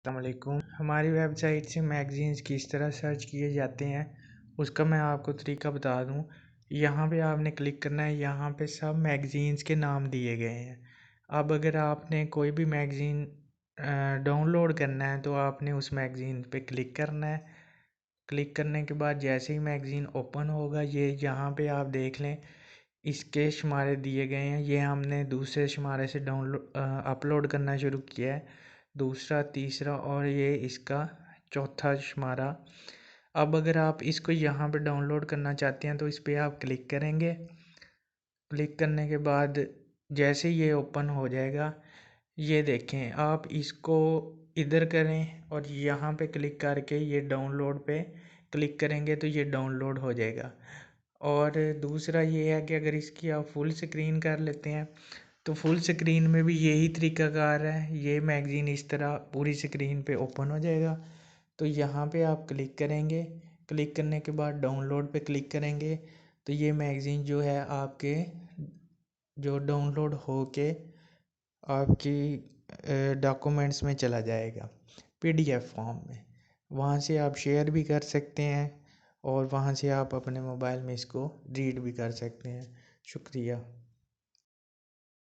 अस्सलामुअलैकुम। हमारी वेबसाइट से मैगज़ीन्स किस तरह सर्च किए जाते हैं उसका मैं आपको तरीका बता दूं। यहाँ पे आपने क्लिक करना है। यहाँ पे सब मैगज़ीन्स के नाम दिए गए हैं। अब अगर आपने कोई भी मैगज़ीन डाउनलोड करना है तो आपने उस मैगज़ीन पे क्लिक करना है। क्लिक करने के बाद जैसे ही मैगज़ीन ओपन होगा, ये यहाँ पे आप देख लें इसके शुमारे दिए गए हैं। ये हमने दूसरे शुमारे से अपलोड करना शुरू किया है, दूसरा, तीसरा और ये इसका चौथा शुमारा। अब अगर आप इसको यहाँ पे डाउनलोड करना चाहते हैं तो इस पर आप क्लिक करेंगे। क्लिक करने के बाद जैसे ये ओपन हो जाएगा, ये देखें, आप इसको इधर करें और यहाँ पे क्लिक करके ये डाउनलोड पे क्लिक करेंगे तो ये डाउनलोड हो जाएगा। और दूसरा ये है कि अगर इसकी आप फुल स्क्रीन कर लेते हैं तो फुल स्क्रीन में भी यही तरीकाकार है। ये मैगज़ीन इस तरह पूरी स्क्रीन पे ओपन हो जाएगा। तो यहाँ पे आप क्लिक करेंगे। क्लिक करने के बाद डाउनलोड पे क्लिक करेंगे तो ये मैगज़ीन जो है आपके जो डाउनलोड हो के आपकी डॉक्यूमेंट्स में चला जाएगा, पीडीएफ फॉर्म में। वहाँ से आप शेयर भी कर सकते हैं और वहाँ से आप अपने मोबाइल में इसको रीड भी कर सकते हैं। शुक्रिया।